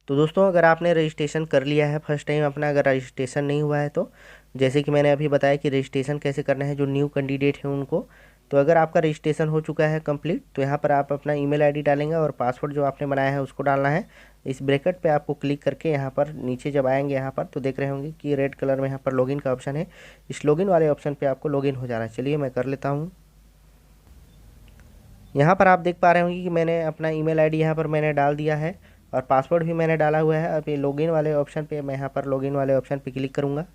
Speaker 2: तो दोस्तों, अगर आपने रजिस्ट्रेशन कर लिया है फर्स्ट टाइम अपना, अगर रजिस्ट्रेशन नहीं हुआ है तो जैसे कि मैंने अभी बताया कि रजिस्ट्रेशन कैसे करना है जो न्यू कैंडिडेट है उनको। तो अगर आपका रजिस्ट्रेशन हो चुका है कंप्लीट, तो यहाँ पर आप अपना ईमेल आईडी डालेंगे और पासवर्ड जो आपने बनाया है उसको डालना है। इस ब्रैकेट पे आपको क्लिक करके यहाँ पर नीचे जब आएंगे, यहाँ पर तो देख रहे होंगे कि रेड कलर में यहाँ पर लॉगिन का ऑप्शन है। इस लॉगिन वाले ऑप्शन पे आपको लॉगिन हो जाना है। चलिए मैं कर लेता हूँ। यहाँ पर आप देख पा रहे होंगे कि मैंने अपना ईमेल आईडी यहाँ पर मैंने डाल दिया है और पासवर्ड भी मैंने डाला हुआ है। अब ये लॉगिन वाले ऑप्शन पे मैं यहाँ पर लॉगिन वाले ऑप्शन पे क्लिक करूँगा।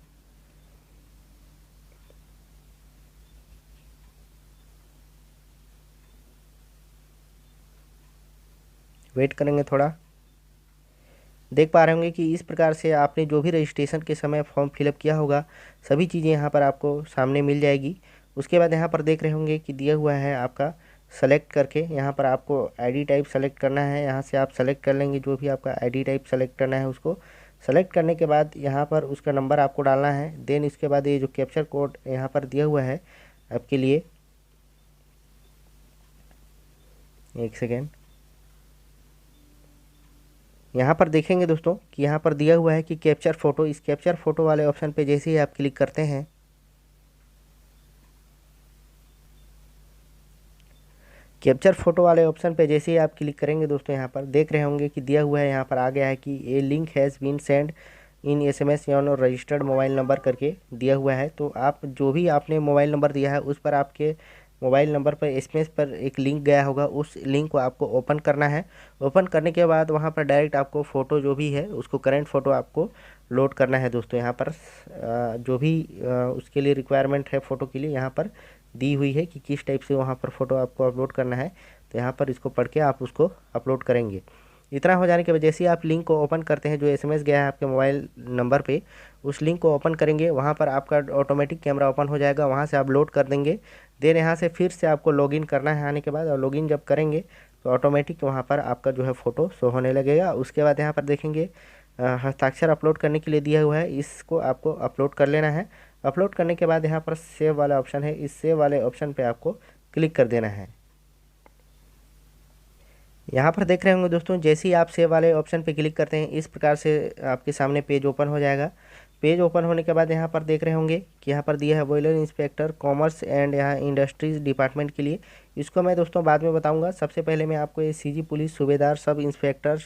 Speaker 2: वेट करेंगे थोड़ा। देख पा रहे होंगे कि इस प्रकार से आपने जो भी रजिस्ट्रेशन के समय फॉर्म फिलअप किया होगा सभी चीज़ें यहाँ पर आपको सामने मिल जाएगी। उसके बाद यहाँ पर देख रहे होंगे कि दिया हुआ है आपका सेलेक्ट करके, यहाँ पर आपको आईडी टाइप सेलेक्ट करना है। यहाँ से आप सेलेक्ट कर लेंगे जो भी आपका आईडी टाइप सेलेक्ट करना है उसको। सेलेक्ट करने के बाद यहाँ पर उसका नंबर आपको डालना है। देन इसके बाद ये जो कैप्चर कोड यहाँ पर दिया हुआ है आपके लिए, एक सेकेंड। यहाँ पर देखेंगे दोस्तों कि यहाँ पर दिया हुआ है कि कैप्चर फ़ोटो। इस कैप्चर फ़ोटो वाले ऑप्शन पे जैसे ही आप क्लिक करते हैं, कैप्चर फ़ोटो वाले ऑप्शन पे जैसे ही आप क्लिक करेंगे दोस्तों, यहाँ पर देख रहे होंगे कि दिया हुआ है, यहाँ पर आ गया है कि a link has been send in SMS on और रजिस्टर्ड मोबाइल नंबर करके दिया हुआ है। तो आप जो भी आपने मोबाइल नंबर दिया है उस पर आपके मोबाइल नंबर पर SMS पर एक लिंक गया होगा, उस लिंक को आपको ओपन करना है। ओपन करने के बाद वहाँ पर डायरेक्ट आपको फ़ोटो जो भी है उसको करंट फ़ोटो आपको लोड करना है दोस्तों। यहाँ पर जो भी उसके लिए रिक्वायरमेंट है फ़ोटो के लिए यहाँ पर दी हुई है कि किस टाइप से वहाँ पर फ़ोटो आपको अपलोड करना है। तो यहाँ पर इसको पढ़ के आप उसको अपलोड करेंगे। इतना हो जाने के बाद जैसे ही आप लिंक को ओपन करते हैं, जो SMS गया है आपके मोबाइल नंबर पे, उस लिंक को ओपन करेंगे, वहाँ पर आपका ऑटोमेटिक कैमरा ओपन हो जाएगा, वहाँ से आप लोड कर देंगे। देन यहाँ से फिर से आपको लॉगिन करना है आने के बाद, और लॉगिन जब करेंगे तो ऑटोमेटिक वहाँ पर आपका जो है फ़ोटो शो होने लगेगा। उसके बाद यहाँ पर देखेंगे हस्ताक्षर अपलोड करने के लिए दिया हुआ है, इसको आपको अपलोड कर लेना है। अपलोड करने के बाद यहाँ पर सेव वाला ऑप्शन है, इस सेव वाले ऑप्शन पे आपको क्लिक कर देना है। यहाँ पर देख रहे होंगे दोस्तों, जैसे ही आप सेव वाले ऑप्शन पे क्लिक करते हैं इस प्रकार से आपके सामने पेज ओपन हो जाएगा। पेज ओपन होने के बाद यहाँ पर देख रहे होंगे कि यहाँ पर दिया है बॉयलर इंस्पेक्टर कॉमर्स एंड यहाँ इंडस्ट्रीज डिपार्टमेंट के लिए। इसको मैं दोस्तों बाद में बताऊँगा। सबसे पहले मैं आपको ये CG पुलिस सूबेदार sub inspector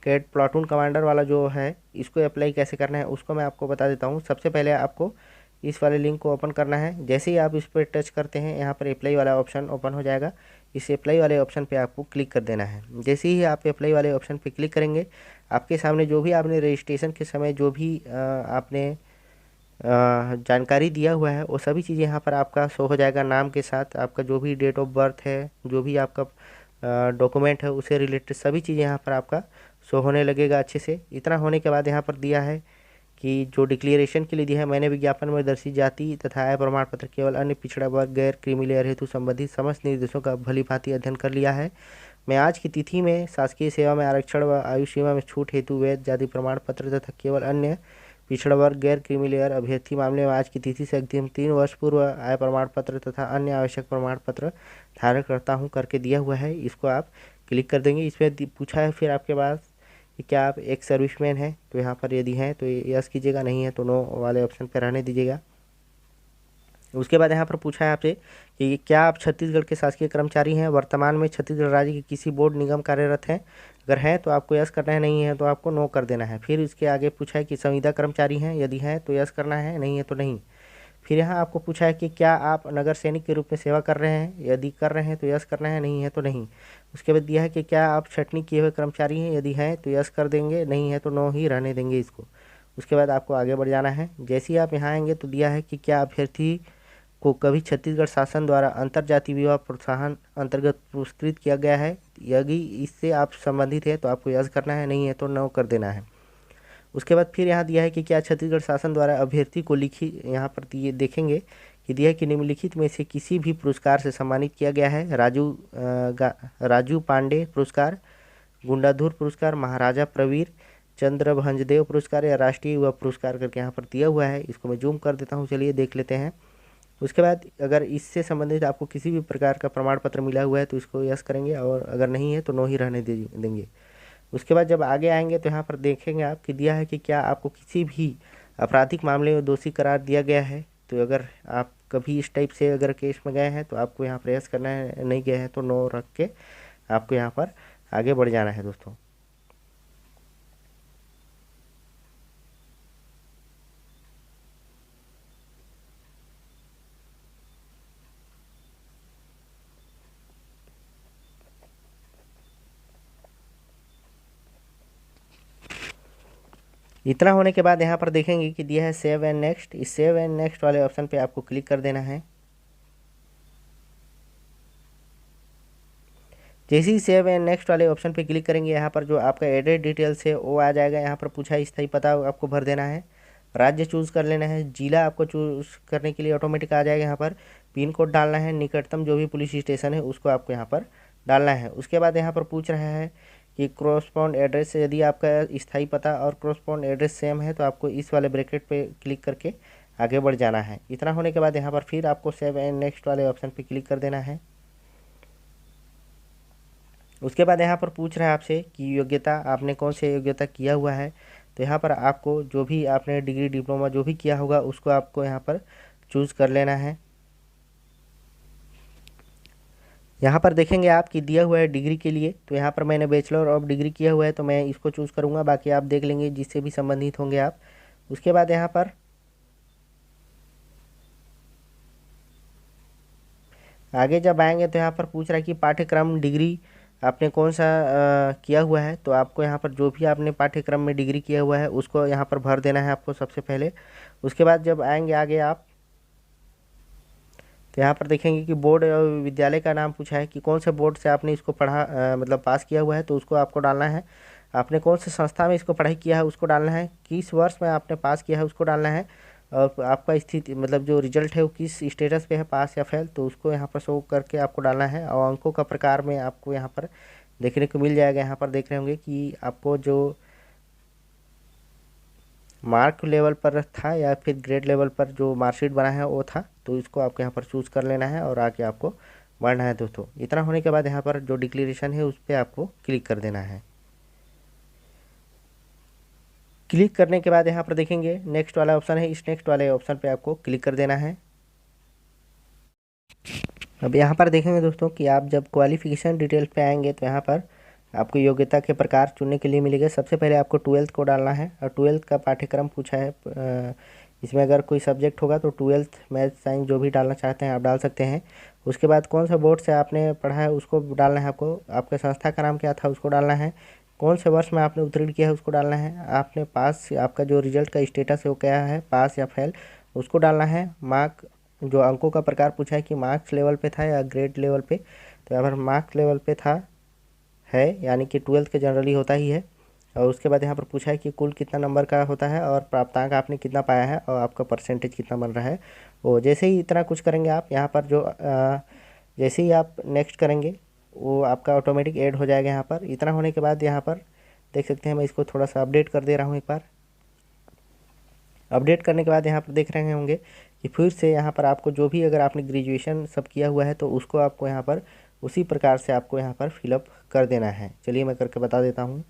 Speaker 2: cat platoon commander वाला जो है इसको अप्लाई कैसे करना है उसको मैं आपको बता देता हूँ। सबसे पहले आपको इस वाले लिंक को ओपन करना है। जैसे ही आप इस पर टच करते हैं, यहाँ पर अप्लाई वाला ऑप्शन ओपन हो जाएगा। इस अप्लाई वाले ऑप्शन पे आपको क्लिक कर देना है। जैसे ही आप अप्लाई वाले ऑप्शन पे क्लिक करेंगे, आपके सामने जो भी आपने रजिस्ट्रेशन के समय जो भी आपने जानकारी दिया हुआ है वो सभी चीज़ें यहाँ पर आपका शो हो जाएगा। नाम के साथ आपका जो भी डेट ऑफ बर्थ है, जो भी आपका डॉक्यूमेंट है उससे रिलेटेड सभी चीज़ें यहाँ पर आपका शो होने लगेगा अच्छे से। इतना होने के बाद यहाँ पर दिया है कि जो डिक्लेरेशन के लिए दिया है, मैंने विज्ञापन में दर्शित जाति तथा आय प्रमाण पत्र केवल अन्य पिछड़ा वर्ग गैर क्रीमी लेयर हेतु संबंधित समस्त निर्देशों का भली भांति अध्ययन कर लिया है। मैं आज की तिथि में शासकीय सेवा में आरक्षण व आयु सीमा में छूट हेतु वैध जाति प्रमाण पत्र तथा केवल अन्य पिछड़ा वर्ग गैर क्रीमी लेयर अभ्यर्थी मामले में आज की तिथि से अग्रिम 3 वर्ष पूर्व आय प्रमाण पत्र तथा अन्य आवश्यक प्रमाण पत्र धारण करता हूँ करके दिया हुआ है। इसको आप क्लिक कर देंगे। इसमें पूछा है फिर आपके पास कि क्या आप एक सर्विसमैन हैं, तो यहाँ पर यदि हैं तो यस कीजिएगा, नहीं है तो नो वाले ऑप्शन पर रहने दीजिएगा। उसके बाद यहाँ पर पूछा है आपसे कि क्या आप छत्तीसगढ़ के शासकीय कर्मचारी हैं, वर्तमान में छत्तीसगढ़ राज्य के किसी बोर्ड निगम कार्यरत हैं। अगर हैं तो आपको यस करना है, नहीं है तो आपको नो कर देना है। फिर इसके आगे पूछा है कि संविदा कर्मचारी हैं, यदि हैं तो यस करना है, नहीं है तो नहीं। फिर यहाँ आपको पूछा है कि क्या आप नगर सैनिक के रूप में सेवा कर रहे हैं, यदि कर रहे हैं तो यस करना है, नहीं है तो नहीं। उसके बाद दिया है कि क्या आप छटनी किए हुए कर्मचारी हैं, यदि हैं तो यस कर देंगे, नहीं है तो नो ही रहने देंगे इसको। उसके बाद आपको आगे बढ़ जाना है। जैसे ही आप यहाँ आएंगे तो दिया है कि क्या अभ्यर्थी को कभी छत्तीसगढ़ शासन द्वारा अंतर्जातीय विवाह प्रोत्साहन अंतर्गत पुरस्कृत किया गया है, यदि इससे आप संबंधित है तो आपको यस करना है, नहीं है तो नो कर देना है। उसके बाद फिर यहाँ दिया है कि क्या छत्तीसगढ़ शासन द्वारा अभ्यर्थी को लिखी, यहाँ पर दिए देखेंगे कि दिया है कि निम्नलिखित में से किसी भी पुरस्कार से सम्मानित किया गया है। राजू पांडे पुरस्कार, गुंडाधुर पुरस्कार, महाराजा प्रवीर चंद्र भंजदेव पुरस्कार या राष्ट्रीय युवा पुरस्कार करके यहाँ पर दिया हुआ है। इसको मैं जूम कर देता हूँ, चलिए देख लेते हैं। उसके बाद अगर इससे संबंधित आपको किसी भी प्रकार का प्रमाण पत्र मिला हुआ है तो इसको यस करेंगे, और अगर नहीं है तो नो ही रहने देंगे। उसके बाद जब आगे आएंगे तो यहाँ पर देखेंगे आप कि दिया है कि क्या आपको किसी भी आपराधिक मामले में दोषी करार दिया गया है। तो अगर आप कभी इस टाइप से अगर केस में गए हैं तो आपको यहाँ प्रयास करना है, नहीं गए हैं तो नो रख के आपको यहाँ पर आगे बढ़ जाना है दोस्तों। इतना होने के बाद यहाँ पर देखेंगे कि दिया है सेव एंड नेक्स्ट। इस सेव एंड नेक्स्ट वाले ऑप्शन पे आपको क्लिक कर देना है। जैसे ही सेव एंड नेक्स्ट वाले ऑप्शन पे क्लिक करेंगे, यहाँ पर जो आपका एड्रेस डिटेल्स है वो आ जाएगा। यहाँ पर पूछा है स्थायी पता आपको भर देना है, राज्य चूज़ कर लेना है, जिला आपको चूज़ करने के लिए ऑटोमेटिक आ जाएगा। यहाँ पर पिन कोड डालना है, निकटतम जो भी पुलिस स्टेशन है उसको आपको यहाँ पर डालना है। उसके बाद यहाँ पर पूछ रहा है कि क्रॉसपॉन्ड एड्रेस, यदि आपका स्थायी पता और क्रॉसपॉन्ड एड्रेस सेम है तो आपको इस वाले ब्रैकेट पे क्लिक करके आगे बढ़ जाना है। इतना होने के बाद यहाँ पर फिर आपको सेव एंड नेक्स्ट वाले ऑप्शन पे क्लिक कर देना है। उसके बाद यहाँ पर पूछ रहा है आपसे कि योग्यता, आपने कौन से योग्यता किया हुआ है। तो यहाँ पर आपको जो भी आपने डिग्री डिप्लोमा जो भी किया होगा उसको आपको यहाँ पर चूज़ कर लेना है। यहाँ पर देखेंगे आप कि दिया हुआ है डिग्री के लिए, तो यहाँ पर मैंने बैचलर ऑफ डिग्री किया हुआ है तो मैं इसको चूज़ करूँगा, बाकी आप देख लेंगे जिससे भी संबंधित होंगे आप। उसके बाद यहाँ पर आगे जब आएंगे तो यहाँ पर पूछ रहा है कि पाठ्यक्रम डिग्री आपने कौन सा किया हुआ है। तो आपको यहाँ पर जो भी आपने पाठ्यक्रम में डिग्री किया हुआ है उसको यहाँ पर भर देना है आपको सबसे पहले। उसके बाद जब आएंगे आगे आप तो यहाँ पर देखेंगे कि बोर्ड और विद्यालय का नाम पूछा है कि कौन से बोर्ड से आपने इसको पढ़ा मतलब पास किया हुआ है, तो उसको आपको डालना है। आपने कौन से संस्था में इसको पढ़ाई किया है उसको डालना है, किस वर्ष में आपने पास किया है उसको डालना है, और आपका स्थिति मतलब जो रिजल्ट है वो किस स्टेटस पे है, पास या फेल, तो उसको यहाँ पर शो करके आपको डालना है। और अंकों का प्रकार में आपको यहाँ पर देखने को मिल जाएगा। यहाँ पर देख रहे होंगे कि आपको जो मार्क लेवल पर था या फिर ग्रेड लेवल पर जो मार्कशीट बना है वो था, तो इसको आपको यहाँ पर चूज़ कर लेना है और आके आपको बढ़ना है दोस्तों। इतना होने के बाद यहाँ पर जो डिक्लेरेशन है उस पर आपको क्लिक कर देना है। क्लिक करने के बाद यहाँ पर देखेंगे नेक्स्ट वाला ऑप्शन है, इस नेक्स्ट वाले ऑप्शन पे आपको क्लिक कर देना है। अब यहाँ पर देखेंगे दोस्तों कि आप जब क्वालिफिकेशन डिटेल्स पे आएंगे तो यहाँ पर आपको योग्यता के प्रकार चुनने के लिए मिलेगा। सबसे पहले आपको 12th को डालना है, और 12th का पाठ्यक्रम पूछा है। इसमें अगर कोई सब्जेक्ट होगा तो 12th मैथ साइंस जो भी डालना चाहते हैं आप डाल सकते हैं। उसके बाद कौन सा बोर्ड से आपने पढ़ा है उसको डालना है आपको, आपके संस्था का नाम क्या था उसको डालना है, कौन से वर्ष में आपने उत्तीर्ण किया है उसको डालना है, आपने पास, आपका जो रिजल्ट का स्टेटस है वो क्या है, पास या फेल, उसको डालना है। मार्क, जो अंकों का प्रकार पूछा है कि मार्क्स लेवल पे था या ग्रेड लेवल पे, तो यहाँ पर मार्क्स लेवल पे था है, यानी कि 12th के जनरली होता ही है। और उसके बाद यहाँ पर पूछा है कि कुल कितना नंबर का होता है और प्राप्तांक आपने कितना पाया है और आपका परसेंटेज कितना बन रहा है। वो जैसे ही इतना कुछ करेंगे आप यहाँ पर जो जैसे ही आप नेक्स्ट करेंगे वो आपका ऑटोमेटिक ऐड हो जाएगा। यहाँ पर इतना होने के बाद यहाँ पर देख सकते हैं, मैं इसको थोड़ा सा अपडेट कर दे रहा हूँ एक बार। अपडेट करने के बाद यहाँ पर देख रहे होंगे कि फिर से यहाँ पर आपको जो भी अगर आपने ग्रेजुएशन सब किया हुआ है तो उसको आपको यहाँ पर उसी प्रकार से आपको यहाँ पर फिलअप कर देना है। चलिए मैं करके बता देता हूँ।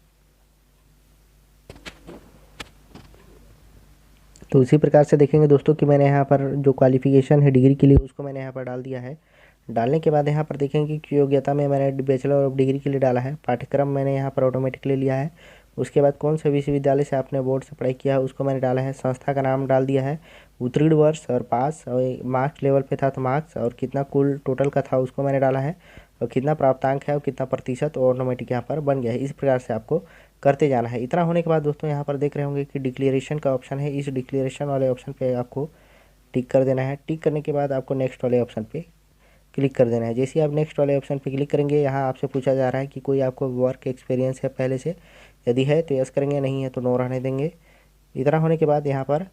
Speaker 2: तो उसी प्रकार से देखेंगे दोस्तों कि मैंने यहाँ पर जो क्वालिफिकेशन है डिग्री के लिए उसको मैंने यहाँ पर डाल दिया है। डालने के बाद यहाँ पर देखेंगे कि योग्यता में मैंने बैचलर ऑफ डिग्री के लिए डाला है, पाठ्यक्रम मैंने यहाँ पर ऑटोमेटिकली लिया है। उसके बाद कौन से विश्वविद्यालय से आपने बोर्ड से पढ़ाई किया है उसको मैंने डाला है, संस्था का नाम डाल दिया है, उत्तीर्ण वर्ष और पास और मार्क्स लेवल पे था तो मार्क्स और कितना कुल टोटल का था उसको मैंने डाला है, और कितना प्राप्तांक है और कितना प्रतिशत ऑटोमेटिक यहाँ पर बन गया है। इस प्रकार से आपको करते जाना है। इतना होने के बाद दोस्तों यहाँ पर देख रहे होंगे कि डिक्लेरेशन का ऑप्शन है, इस डिक्लेरेशन वाले ऑप्शन पे आपको टिक कर देना है। टिक करने के बाद आपको नेक्स्ट वाले ऑप्शन पे क्लिक कर देना है। जैसे ही आप नेक्स्ट वाले ऑप्शन पे क्लिक करेंगे, यहाँ आपसे पूछा जा रहा है कि कोई आपको वर्क एक्सपीरियंस है पहले से, यदि है तो यस करेंगे, नहीं है तो नो रहने देंगे। इतना होने के बाद यहाँ पर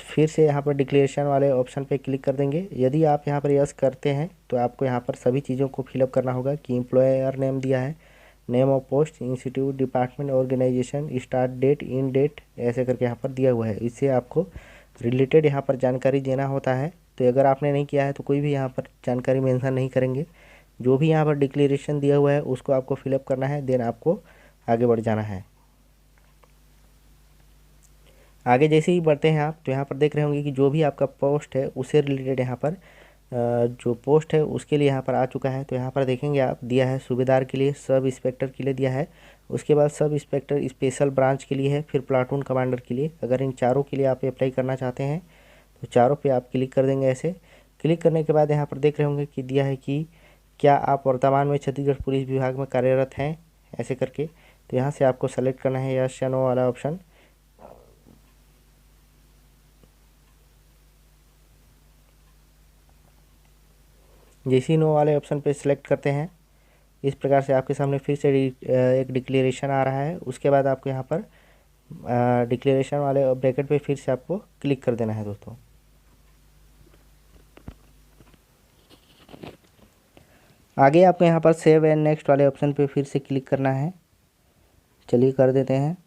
Speaker 2: फिर से यहाँ पर डिक्लेरेशन वाले ऑप्शन पे क्लिक कर देंगे। यदि आप यहाँ पर यस करते हैं तो आपको यहाँ पर सभी चीज़ों को फिलअप करना होगा कि एम्प्लॉयर नेम दिया है, name of post, institute, department, organisation, start date, in date, ऐसे करके यहाँ पर दिया हुआ है। इससे आपको रिलेटेड यहाँ पर जानकारी देना होता है। तो अगर आपने नहीं किया है तो कोई भी यहाँ पर जानकारी मेंशन नहीं करेंगे, जो भी यहाँ पर डिक्लेरेशन दिया हुआ है उसको आपको फिलअप करना है, देन आपको आगे बढ़ जाना है। आगे जैसे ही बढ़ते हैं आप तो यहाँ पर देख रहे होंगे कि जो भी आपका पोस्ट है उससे रिलेटेड यहाँ पर जो पोस्ट है उसके लिए यहाँ पर आ चुका है। तो यहाँ पर देखेंगे आप दिया है सूबेदार के लिए, सब इंस्पेक्टर के लिए दिया है, उसके बाद सब इंस्पेक्टर स्पेशल ब्रांच के लिए है, फिर प्लाटून कमांडर के लिए। अगर इन चारों के लिए आप अप्लाई करना चाहते हैं तो चारों पे आप क्लिक कर देंगे। ऐसे क्लिक करने के बाद यहाँ पर देख रहे होंगे कि दिया है कि क्या आप वर्तमान में छत्तीसगढ़ पुलिस विभाग में कार्यरत हैं, ऐसे करके। तो यहाँ से आपको सेलेक्ट करना है यस या नो वाला ऑप्शन। जैसे ही नो वाले ऑप्शन पे सिलेक्ट करते हैं, इस प्रकार से आपके सामने फिर से एक डिक्लेरेशन आ रहा है। उसके बाद आपको यहाँ पर डिक्लेरेशन वाले ब्रैकेट पे फिर से आपको क्लिक कर देना है दोस्तों। आगे आपको यहाँ पर सेव एंड नेक्स्ट वाले ऑप्शन पे फिर से क्लिक करना है। चलिए कर देते हैं।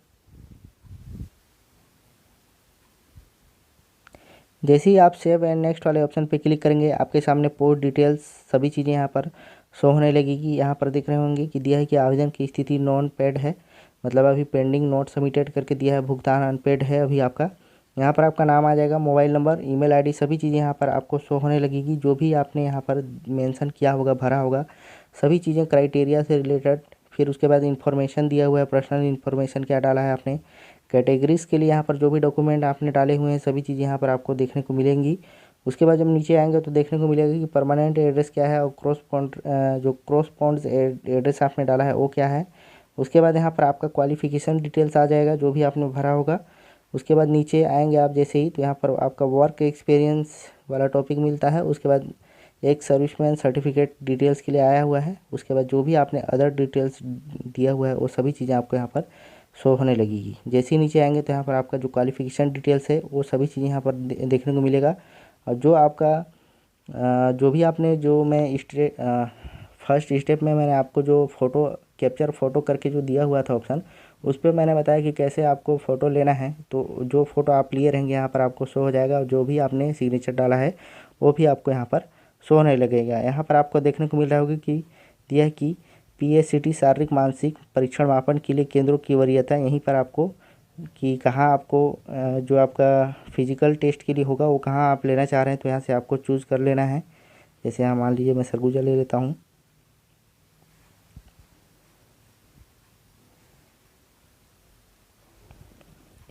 Speaker 2: जैसे ही आप सेव एंड नेक्स्ट वाले ऑप्शन पे क्लिक करेंगे, आपके सामने पोस्ट डिटेल्स सभी चीज़ें यहाँ पर शो होने लगेगी। यहाँ पर देख रहे होंगे कि दिया है कि आवेदन की स्थिति नॉन पेड है, मतलब अभी पेंडिंग नोट सबमिटेड करके दिया है, भुगतान अनपेड है अभी आपका। यहाँ पर आपका नाम आ जाएगा, मोबाइल नंबर, ईमेल आईडी, सभी चीज़ें यहाँ पर आपको शो होने लगेगी। जो भी आपने यहाँ पर मेंशन किया होगा, भरा होगा, सभी चीज़ें क्राइटेरिया से रिलेटेड। फिर उसके बाद इन्फॉर्मेशन दिया हुआ है, पर्सनल इन्फॉर्मेशन क्या डाला है आपने, कैटेगरीज़ के लिए यहाँ पर जो भी डॉक्यूमेंट आपने डाले हुए हैं सभी चीज़ें यहाँ पर आपको देखने को मिलेंगी। उसके बाद जब नीचे आएंगे तो देखने को मिलेगा कि परमानेंट एड्रेस क्या है और क्रॉसपॉन्ड्स एड्रेस आपने डाला है वो क्या है। उसके बाद यहाँ पर आपका क्वालिफिकेशन डिटेल्स आ जाएगा, जो भी आपने भरा होगा। उसके बाद नीचे आएंगे आप जैसे ही तो यहाँ पर आपका वर्क एक्सपीरियंस वाला टॉपिक मिलता है। उसके बाद एक सर्विसमैन सर्टिफिकेट डिटेल्स के लिए आया हुआ है। उसके बाद जो भी आपने अदर डिटेल्स दिया हुआ है वो सभी चीज़ें आपको यहाँ पर शो होने लगेगी। जैसे ही नीचे आएंगे तो यहाँ पर आपका जो क्वालिफिकेशन डिटेल्स है वो सभी चीज़ें यहाँ पर देखने को मिलेगा। और जो आपका जो भी आपने जो मैं फर्स्ट स्टेप में मैंने आपको जो फ़ोटो कैप्चर फ़ोटो करके जो दिया हुआ था ऑप्शन, उस पर मैंने बताया कि कैसे आपको फ़ोटो लेना है। तो जो फ़ोटो आप लिए रहेंगे यहाँ पर आपको शो हो जाएगा, और जो भी आपने सिग्नेचर डाला है वो भी आपको यहाँ पर शो होने लगेगा। यहाँ पर आपको देखने को मिल रहा होगा कि दिया है कि PSCT शारीरिक मानसिक परीक्षण मापन के लिए केंद्रों की वरीयता, यहीं पर आपको कि कहाँ आपको जो आपका फिजिकल टेस्ट के लिए होगा वो कहाँ आप लेना चाह रहे हैं, तो यहाँ से आपको चूज़ कर लेना है। जैसे यहाँ मान लीजिए मैं सरगुजा ले लेता हूँ।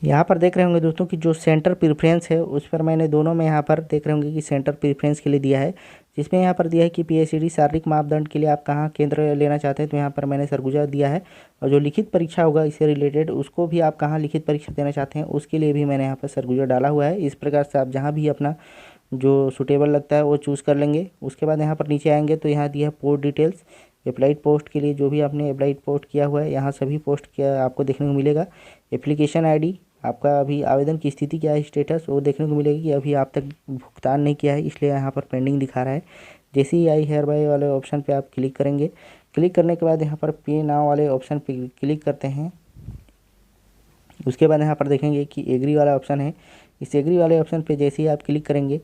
Speaker 2: यहाँ पर देख रहे होंगे दोस्तों कि जो सेंटर प्रेफरेंस है उस पर मैंने दोनों में यहाँ पर देख रहे होंगे कि सेंटर प्रेफरेंस के लिए दिया है, जिसमें यहाँ पर दिया है कि PSCT शारीरिक मापदंड के लिए आप कहाँ केंद्र लेना चाहते हैं, तो यहाँ पर मैंने सरगुजा दिया है। और जो लिखित परीक्षा होगा इससे रिलेटेड उसको भी आप कहाँ लिखित परीक्षा देना चाहते हैं उसके लिए भी मैंने यहाँ पर सरगुजा डाला हुआ है। इस प्रकार से आप जहाँ भी अपना जो सूटेबल लगता है वो चूज़ कर लेंगे। उसके बाद यहाँ पर नीचे आएंगे तो यहाँ दिया है पोस्ट डिटेल्स, अप्लाइड पोस्ट के लिए जो भी आपने अप्लाइड पोस्ट किया हुआ है यहाँ सभी पोस्ट किया आपको देखने को मिलेगा। एप्लीकेशन ID, आपका अभी आवेदन की स्थिति क्या है, स्टेटस, वो देखने को मिलेगी कि अभी आप तक भुगतान नहीं किया है इसलिए यहाँ पर पेंडिंग दिखा रहा है। जैसे ही आई हेयर बाय वाले ऑप्शन पे आप क्लिक करेंगे, क्लिक करने के बाद यहाँ पर पे नाउ वाले ऑप्शन पे क्लिक करते हैं। उसके बाद यहाँ पर देखेंगे कि एग्री वाला ऑप्शन है, इस एग्री वाले ऑप्शन पे जैसे ही आप क्लिक करेंगे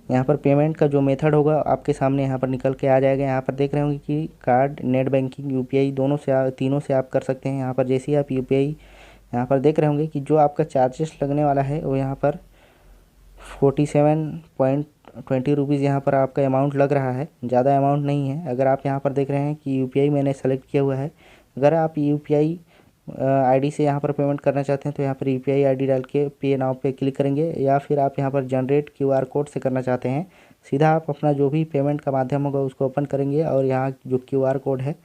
Speaker 2: यहाँ पर पेमेंट का जो मेथड होगा आपके सामने यहाँ पर निकल के आ जाएगा। यहाँ पर देख रहे होंगे कि कार्ड, नेट बैंकिंग, UPI दोनों से तीनों से आप कर सकते हैं। यहाँ पर जैसे ही आप UPI यहाँ पर देख रहे होंगे कि जो आपका चार्जेस लगने वाला है वो यहाँ पर 47.20 रुपीज़ यहाँ पर आपका अमाउंट लग रहा है, ज़्यादा अमाउंट नहीं है। अगर आप यहाँ पर देख रहे हैं कि यूपीआई मैंने सेलेक्ट किया हुआ है, अगर आप यूपीआई आईडी से यहाँ पर पेमेंट करना चाहते हैं तो यहाँ पर यूपीआई आईडी डाल के पे नाउ पे क्लिक करेंगे, या फिर आप यहाँ पर जनरेट क्यूआर कोड से करना चाहते हैं, सीधा आप अपना जो भी पेमेंट का माध्यम होगा उसको ओपन करेंगे और यहाँ जो क्यूआर कोड है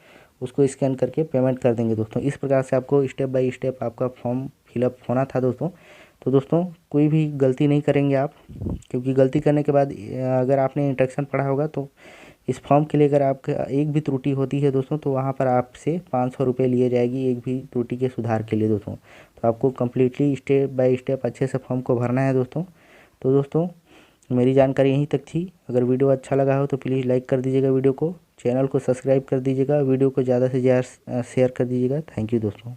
Speaker 2: उसको स्कैन करके पेमेंट कर देंगे दोस्तों। इस प्रकार से आपको स्टेप बाय स्टेप आपका फॉर्म फिलअप होना था दोस्तों। तो दोस्तों कोई भी गलती नहीं करेंगे आप, क्योंकि गलती करने के बाद अगर आपने इंस्ट्रक्शन पढ़ा होगा तो इस फॉर्म के लिए अगर आपका एक भी त्रुटि होती है दोस्तों तो वहाँ पर आपसे 500 रुपये लिए जाएगी एक भी त्रुटि के सुधार के लिए दोस्तों। तो आपको कम्प्लीटली स्टेप बाय स्टेप अच्छे से फॉर्म को भरना है दोस्तों। तो दोस्तों मेरी जानकारी यहीं तक थी। अगर वीडियो अच्छा लगा हो तो प्लीज़ लाइक कर दीजिएगा वीडियो को, चैनल को सब्सक्राइब कर दीजिएगा, वीडियो को ज़्यादा से ज़्यादा शेयर कर दीजिएगा। थैंक यू दोस्तों।